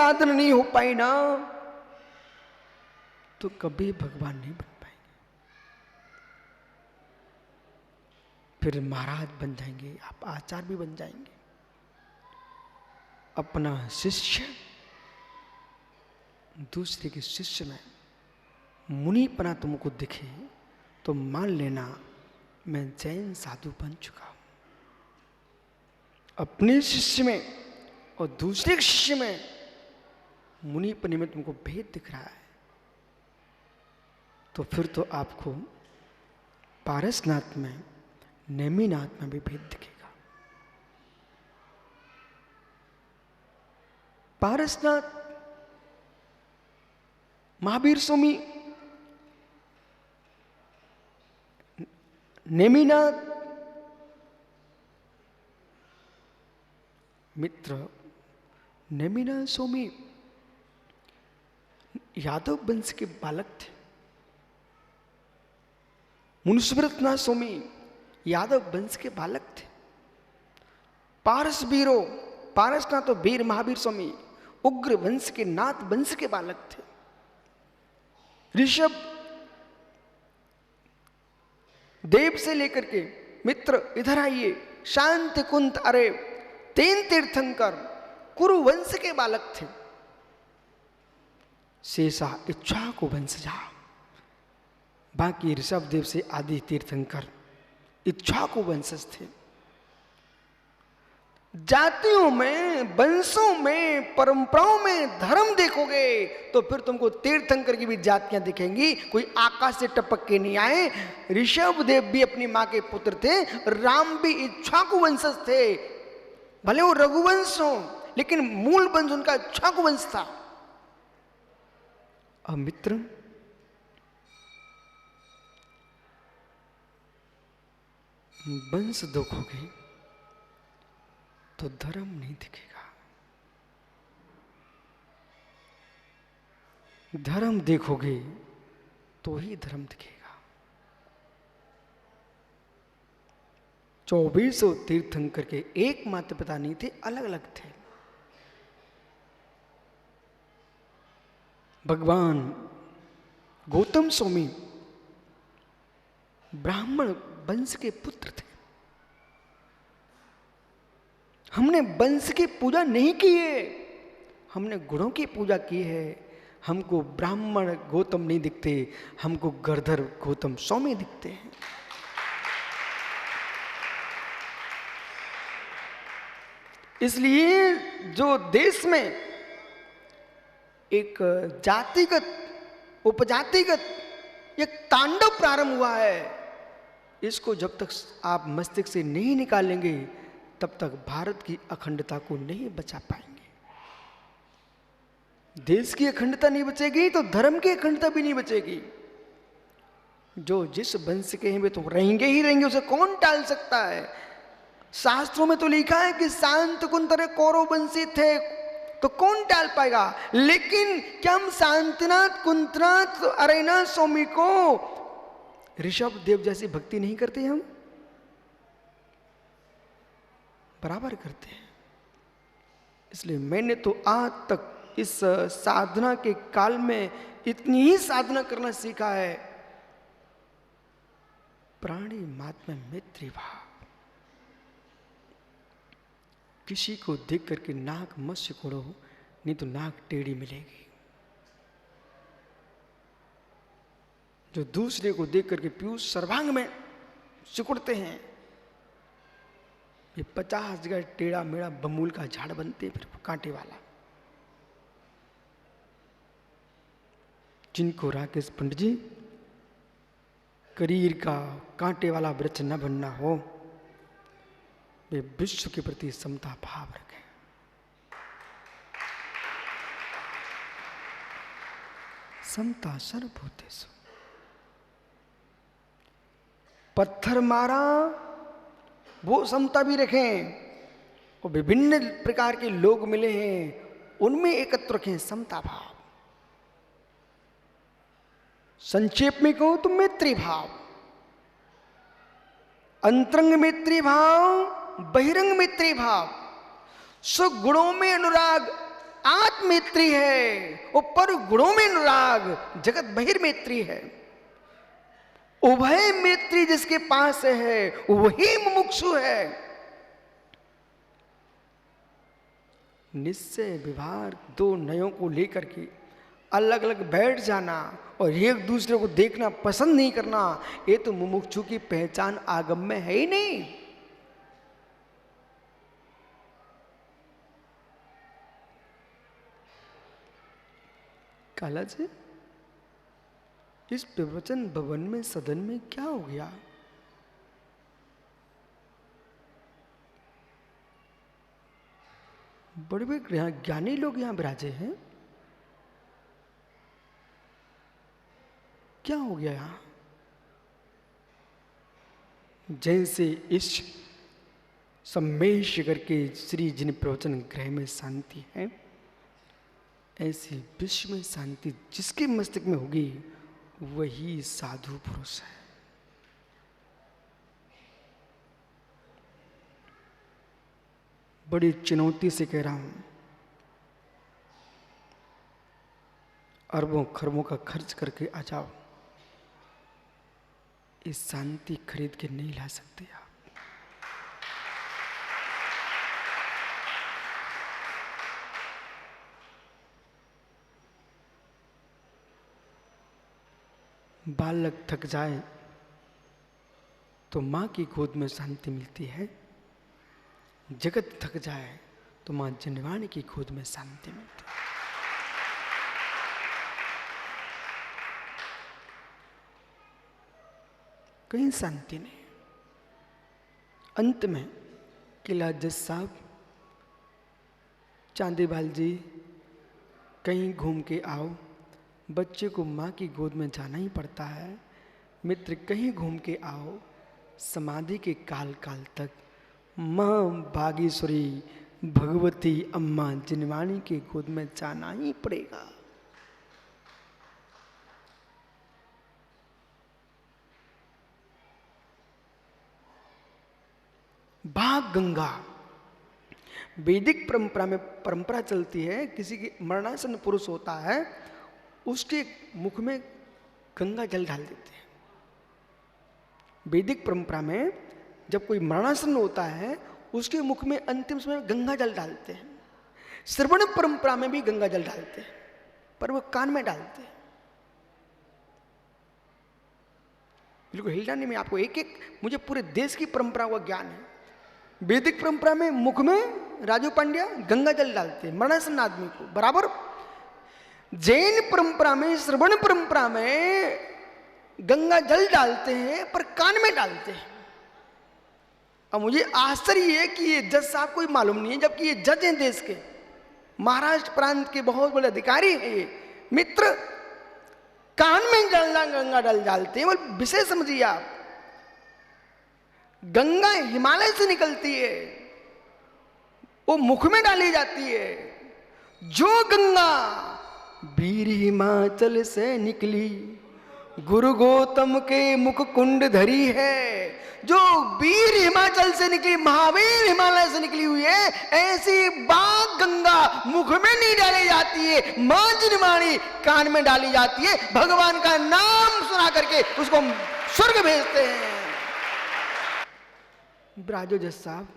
साधन नहीं हो पाई ना, तो कभी भगवान नहीं बन पाएंगे। फिर महाराज बन जाएंगे, आप आचार्य भी बन जाएंगे। अपना शिष्य दूसरे के शिष्य में मुनिपना तुमको दिखे तो मान लेना मैं जैन साधु बन चुका हूं। अपने शिष्य में और दूसरे के शिष्य में मुनिपने में तुमको भेद दिख रहा है, तो फिर तो आपको पारसनाथ में, नेमिनाथ में भी भेद दिखेगा। पारसनाथ, महावीर स्वामी, नेमिनाथ, मित्र नेमिनाथ स्वामी यादव वंश के बालक थे। मुनिस्मृतनाथ स्वामी यादव वंश के बालक थे। पारसनाथ तो वीर महावीर स्वामी उग्र वंश के, नाथ वंश के बालक थे। ऋषभ देव से लेकर के, मित्र इधर आइए, शांति कुंत अरे 3 तीर्थंकर कुरु वंश के बालक थे। शेषा इक्ष्वाकु वंशजा, बाकी ऋषभ देव से आदि तीर्थंकर इक्ष्वाकु वंशज थे। जातियों में, वंशों में, परंपराओं में धर्म देखोगे तो फिर तुमको तीर्थंकर की भी जातियां दिखेंगी। कोई आकाश से टपक के नहीं आए। ऋषभ देव भी अपनी मां के पुत्र थे, राम भी इक्ष्वाकु वंशज थे। भले वो रघुवंश हो, लेकिन मूल वंश उनका इक्ष्वाकु वंश था। अब मित्र, वंश देखोगे तो धर्म नहीं दिखेगा, धर्म देखोगे तो ही धर्म दिखेगा। 2400 तीर्थंकर के एक माता पिता नहीं थे, अलग अलग थे। भगवान गौतम स्वामी ब्राह्मण वंश के पुत्र थे। हमने वंश की पूजा नहीं की है, हमने गुणों की पूजा की है। हमको ब्राह्मण गौतम नहीं दिखते, हमको गरधर गौतम स्वामी दिखते हैं। इसलिए जो देश में एक जातिगत, उपजातिगत एक तांडव प्रारंभ हुआ है, इसको जब तक आप मस्तिष्क से नहीं निकालेंगे तब तक भारत की अखंडता को नहीं बचा पाएंगे। देश की अखंडता नहीं बचेगी तो धर्म की अखंडता भी नहीं बचेगी। जो जिस वंश के हैं वे तो रहेंगे ही रहेंगे, उसे कौन टाल सकता है। शास्त्रों में तो लिखा है कि शांत कुंतरे कौरव वंशी थे, तो कौन टाल पाएगा। लेकिन क्या हम शांतिनाथ, कुंतनाथ, अरेनाथ स्वामी को ऋषभ देव जैसी भक्ति नहीं करते? हम बराबर करते हैं। इसलिए मैंने तो आज तक इस साधना के काल में इतनी ही साधना करना सीखा है, प्राणी मात्म मैत्री भाव। किसी को देख करके नाक मत सिकोड़ो, नहीं तो नाक टेढ़ी मिलेगी। जो दूसरे को देख करके पीयूष सर्वांग में सिकुड़ते हैं, ये 50 जगह टेढ़ा मेढ़ा बमूल का झाड़ बनते, फिर कांटे वाला। जिनको राकेश पंडित जी करीर का कांटे वाला वृक्ष न बनना हो, वे विश्व के प्रति समता भाव रखें। समता सर्वभूतेषु। पत्थर मारा वो समता भी रखें, और विभिन्न प्रकार के लोग मिले हैं उनमें एकत्र रखें समता भाव। संक्षेप में कहूं तो मैत्री भाव, अंतरंग मैत्री भाव, बहिरंग मैत्री भाव। सुगुणों में अनुराग, आत्मैत्री है, वो पर गुणों में अनुराग, जगत बहिर्मैत्री है। उभय मैत्री जिसके पास है वही मुमुक्षु है। निश्चय व्यवहार दो नयों को लेकर के अलग अलग बैठ जाना और एक दूसरे को देखना पसंद नहीं करना, ये तो मुमुक्षु की पहचान आगम में है ही नहीं। काला जी, इस प्रवचन भवन में सदन में क्या हो गया? बड़े बड़े ज्ञानी लोग यहां विराजे हैं, क्या हो गया यहां? जैसे इस सम्मेश करके श्री जिन प्रवचन गृह में शांति है, ऐसी विश्व में शांति जिसके मस्तक में होगी वही साधु पुरुष है। बड़ी चुनौती से कह रहा हूं, अरबों खरबों का खर्च करके आ जाओ, इस शांति खरीद के नहीं ला सकते आप। बालक थक जाए तो मां की गोद में शांति मिलती है, जगत थक जाए तो मां जनवाणी की गोद में शांति मिलती है। कहीं शांति नहीं। अंत में किला जज साहब, चांदीवाल जी, कहीं घूम के आओ, बच्चे को माँ की गोद में जाना ही पड़ता है। मित्र कहीं घूम के आओ, समाधि के काल काल तक माँ बागेश्वरी भगवती अम्मा जिनवाणी की गोद में जाना ही पड़ेगा। भाग गंगा, वैदिक परंपरा में परंपरा चलती है, किसी की मरणासन पुरुष होता है उसके मुख में गंगा जल डाल देते हैं। वैदिक परंपरा में जब कोई मरणासन होता है उसके मुख में अंतिम समय गंगा जल डालते हैं। श्रवण परंपरा में भी गंगा जल डालते हैं, पर वो कान में डालते हैं। बिल्कुल हिलना नहीं, मैं आपको एक एक, मुझे पूरे देश की परंपरा का ज्ञान है। वैदिक परंपरा में मुख में राजू पांड्या गंगा जल डालते हैं मरणासन आदमी को बराबर। जैन परंपरा में, श्रवण परंपरा में गंगा जल डालते हैं पर कान में डालते हैं। अब मुझे आश्चर्य है कि ये जज साहब कोई मालूम नहीं है, जबकि ये जज हैं देश के, महाराष्ट्र प्रांत के बहुत बड़े अधिकारी हैं ये। मित्र कान में जलना गंगा जल डालते हैं, वो विषय समझिए आप। गंगा हिमालय से निकलती है, वो मुख में डाली जाती है। जो गंगा वीर हिमाचल से निकली, गुरु गौतम के मुख कुंड धरी है। जो वीर हिमाचल से निकली, महावीर हिमालय से निकली हुई है, ऐसी बाग गंगा मुख में नहीं डाली जाती है, मां जिनवाणी कान में डाली जाती है। भगवान का नाम सुना करके उसको स्वर्ग भेजते हैं। ब्राजो जज साहब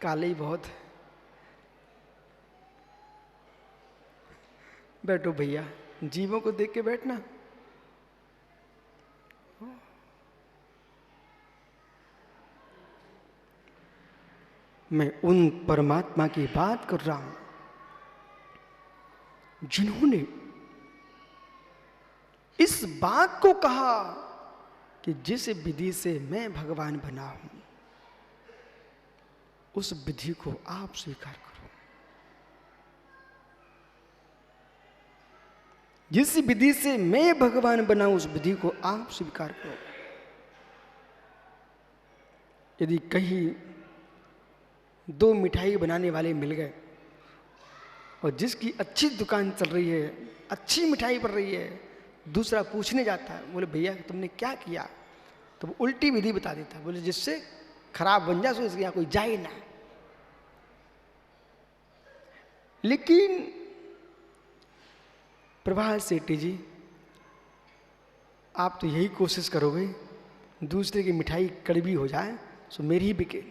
काले ही बहुत। बैठो भैया, जीवों को देख के बैठना। मैं उन परमात्मा की बात कर रहा हूं जिन्होंने इस बात को कहा कि जिस विधि से मैं भगवान बना हूं उस विधि को आप स्वीकार करो। जिस विधि से मैं भगवान बना उस विधि को आप स्वीकार करो। यदि कहीं दो मिठाई बनाने वाले मिल गए और जिसकी अच्छी दुकान चल रही है, अच्छी मिठाई बन रही है, दूसरा पूछने जाता है, बोले भैया तुमने क्या किया, तो वो उल्टी विधि बता देता है, बोले जिससे खराब बन जाए सो इसके यहाँ कोई जाए ना। लेकिन प्रभात सेठी जी, आप तो यही कोशिश करोगे दूसरे की मिठाई कड़वी हो जाए सो मेरी ही बिके।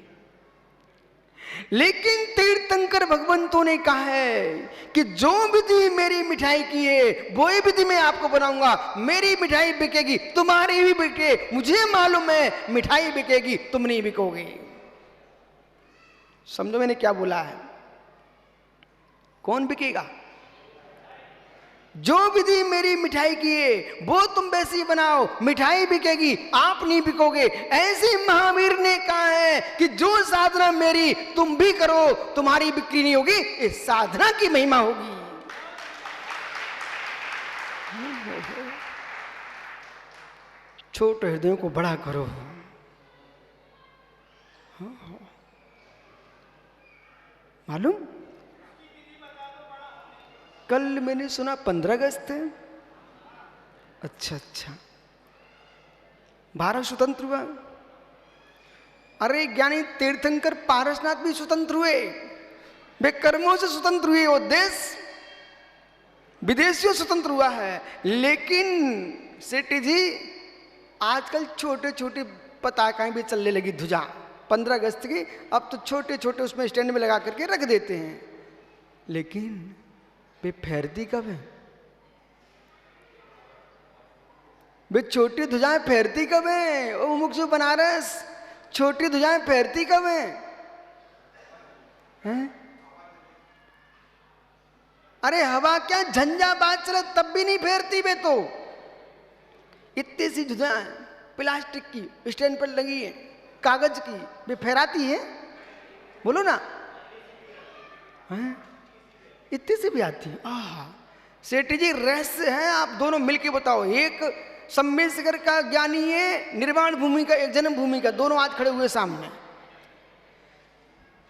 लेकिन तीर्थंकर भगवंतों ने कहा है कि जो विधि मेरी मिठाई की है वही विधि मैं आपको बनाऊंगा। मेरी मिठाई बिकेगी, तुम्हारी भी बिके। मुझे मालूम है मिठाई बिकेगी, तुम नहीं बिकोगे। समझो मैंने क्या बोला है? कौन बिकेगा? जो विधि मेरी मिठाई की है वो तुम वैसी बनाओ, मिठाई बिकेगी, आप नहीं बिकोगे। ऐसे महावीर ने कहा है कि जो साधना मेरी तुम भी करो, तुम्हारी बिक्री नहीं होगी, इस साधना की महिमा होगी। छोटे हृदयों को बड़ा करो। मालूम, कल मैंने सुना 15 अगस्त है। अच्छा, भारत स्वतंत्र हुआ। अरे ज्ञानी तीर्थंकर पारसनाथ भी स्वतंत्र हुए, वे कर्मों से स्वतंत्र हुए। वो देश विदेशियों स्वतंत्र हुआ है। लेकिन सेठी जी, आजकल छोटे छोटे पताकाएं भी चलने लगी, ध्वजा 15 अगस्त की। अब तो छोटे छोटे उसमें स्टैंड में लगा करके रख देते हैं। लेकिन वे फहरती कब है? वे छोटी ध्वजाएं फहरती कब है? ओ मुख बनारस, छोटी ध्वजाएं फहरती कब है? अरे हवा क्या झंझा बाज चले तब भी नहीं फेरती वे तो। इतनी सी ध्वजाएं प्लास्टिक की स्टैंड पर लगी है, कागज की, वे फहराती है? बोलो ना, इतनी सी भी आती है। सेठी जी रहस्य है, आप दोनों मिलके बताओ। एक सम्मेशकर का ज्ञानी है, निर्वाण भूमि का, एक जन्म भूमि का, दोनों आज खड़े हुए सामने।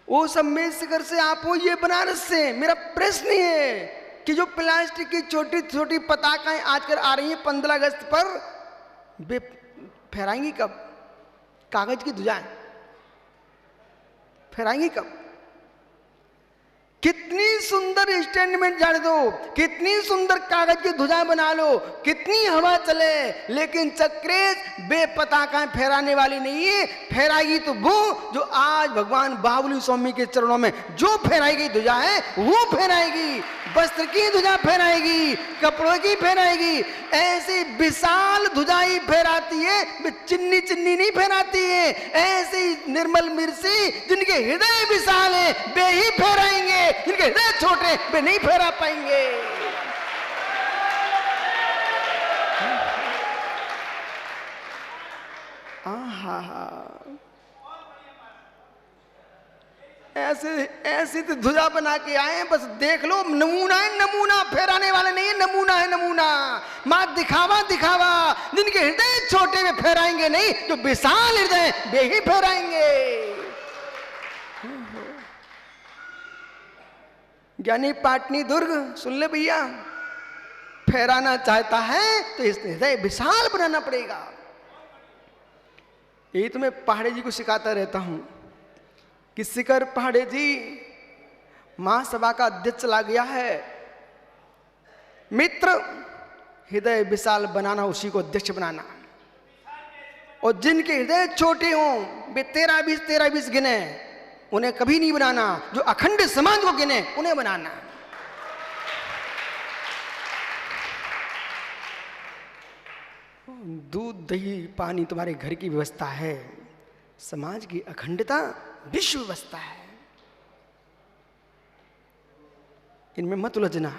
वो सम्मेशकर से आप हो, ये बनारस से। मेरा प्रश्न है कि जो प्लास्टिक की छोटी छोटी पताकाएं आजकल आ रही हैं 15 अगस्त पर, वे फहराएंगी कब? कागज की ध्वजाएं फहराएंगी कब? कितनी सुंदर स्टैंड में जाने दो, कितनी सुंदर कागज की ध्वजा बना लो, कितनी हवा चले, लेकिन चक्रेश बे पताकाएं फहराने वाली नहीं है। फहराएगी तो वो जो आज भगवान बाहुबली स्वामी के चरणों में जो फहराई गई ध्वजा है वो फहराएगी। वस्त्र की ध्वजा फहराएगी, कपड़ों की फहराएगी। ऐसी विशाल ध्वजाई फहराती है, चिन्नी चिन्नी नहीं फहराती है। ऐसी निर्मल मिर्सी जिनके हृदय विशाल है वे ही फहराएंगे, जिनके हृदय छोटे वे नहीं फहरा पाएंगे। ऐसे ऐसी तो ध्वजा बना के आए, बस देख लो। नमूना है, नमूना, फहराने वाले नहीं है, नमूना है, नमूना। मां दिखावा दिखावा। जिनके हृदय छोटे वे फहराएंगे नहीं, जो विशाल हृदय वे ही फहराएंगे। ज्ञानी पाटनी दुर्ग सुन ले भैया, फहराना चाहता है तो इस हृदय विशाल बनाना पड़ेगा। यही तो मैं पहाड़े जी को सिखाता रहता हूं कि शिखर पहाड़े जी महासभा का अध्यक्ष चला गया है। मित्र, हृदय विशाल बनाना, उसी को अध्यक्ष बनाना। और जिनके हृदय छोटे हों वे 13-20 गिने, उन्हें कभी नहीं बनाना। जो अखंड समाज को गिने उन्हें बनाना। दूध दही पानी तुम्हारे घर की व्यवस्था है, समाज की अखंडता विश्व व्यवस्था है। इनमें मत उलझना।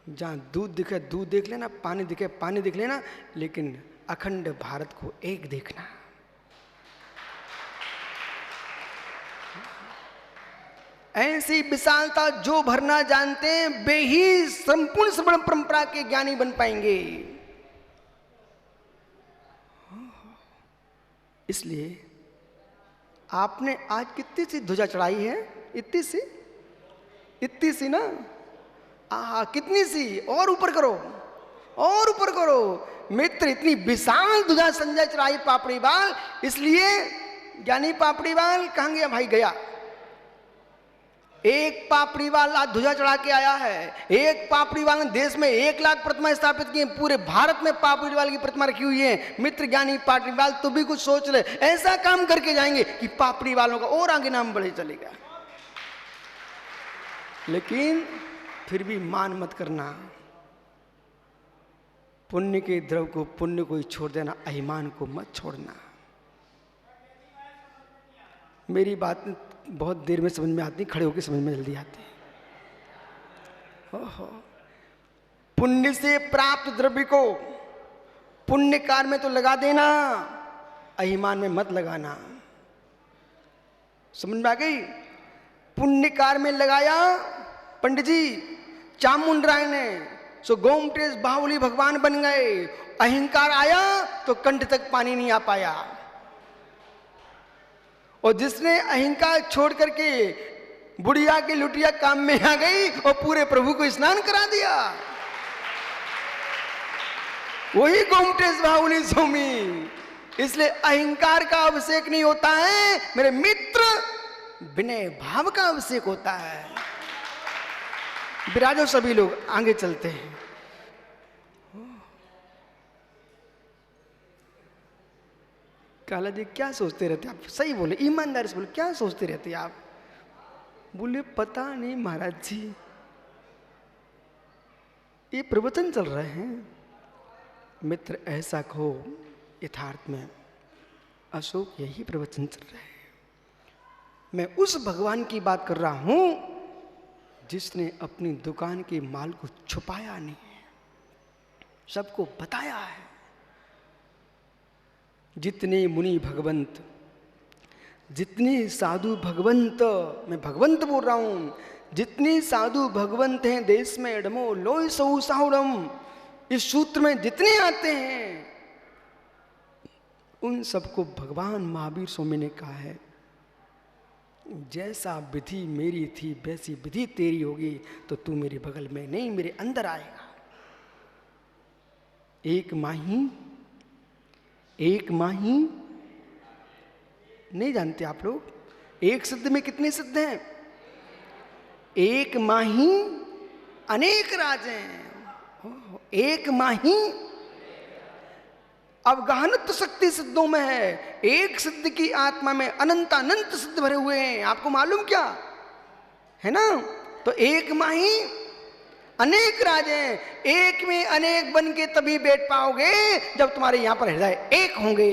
जहां दूध दिखे दूध देख लेना, पानी दिखे पानी देख लेना, लेकिन अखंड भारत को एक देखना। ऐसी विशालता जो भरना जानते हैं वे ही संपूर्ण श्रवण परंपरा के ज्ञानी बन पाएंगे। इसलिए आपने आज कितनी सी ध्वजा चढ़ाई है? इतनी सी ना? कितनी सी? और ऊपर करो, और ऊपर करो। मित्र, इतनी विशाल ध्वजा संजय चढ़ाई पापड़ी बाल। इसलिए ज्ञानी पापड़ी बाल कहाँ गया भाई? गया। एक पापड़ी वाला ध्वजा चढ़ा के आया है, एक पापड़ी वाले ने देश में 1 लाख प्रतिमा स्थापित की, पूरे भारत में पापड़ी वाले की प्रतिमा रखी हुई है। मित्र ज्ञानी पापड़ीवाल, तू भी कुछ सोच ले, ऐसा काम करके जाएंगे कि पापड़ी वालों का और आगे नाम बढ़े चलेगा। लेकिन फिर भी मान मत करना, पुण्य के द्रव को पुण्य को ही छोड़ देना, अभिमान को मत छोड़ना। मेरी बात बहुत देर में समझ में आती, खड़े होकर समझ में जल्दी आती। ओहो, पुण्य से प्राप्त द्रव्य को पुण्य कार्य में तो लगा देना, अभिमान में मत लगाना। समझ में आ गई? पुण्य कार्य में लगाया पंडित जी चामुंड राय ने, सो गोमटेश बाहुली भगवान बन गए। अहंकार आया तो कंठ तक पानी नहीं आ पाया। और जिसने अहंकार छोड़ करके बुढ़िया की लुटिया काम में आ गई और पूरे प्रभु को स्नान करा दिया, वही गोमटेश बाहुली स्वामी। इसलिए अहंकार का अभिषेक नहीं होता है मेरे मित्र, विनय भाव का अभिषेक होता है। विराजो सभी लोग, आगे चलते हैं। काला जी क्या सोचते रहते आप? सही बोले, ईमानदारी से बोले, क्या सोचते रहते आप? बोले पता नहीं महाराज जी, ये प्रवचन चल रहे हैं। मित्र ऐसा कहो, यथार्थ में अशोक यही प्रवचन चल रहे हैं। मैं उस भगवान की बात कर रहा हूं जिसने अपनी दुकान के माल को छुपाया नहीं है, सबको बताया है। जितने मुनि भगवंत, जितने साधु भगवंत, मैं भगवंत बोल रहा हूं, जितने साधु भगवंत हैं देश में, एडमो लोय सऊ साहुरम, इस सूत्र में जितने आते हैं उन सबको भगवान महावीर स्वामी ने कहा है, जैसा विधि मेरी थी वैसी विधि तेरी होगी, तो तू मेरे बगल में नहीं मेरे अंदर आएगा। एक माही, एक माही नहीं जानते आप लोग? एक सिद्ध में कितने सिद्ध हैं? एक माही अनेक राजे हैं। एक माही अवगाहनत्व शक्ति सिद्धों में है, एक सिद्ध की आत्मा में अनंत अनंत सिद्ध भरे हुए हैं। आपको मालूम क्या है ना? तो एक माही अनेक राजे हैं। एक में अनेक बन के तभी बैठ पाओगे जब तुम्हारे यहां पर हृदय एक होंगे।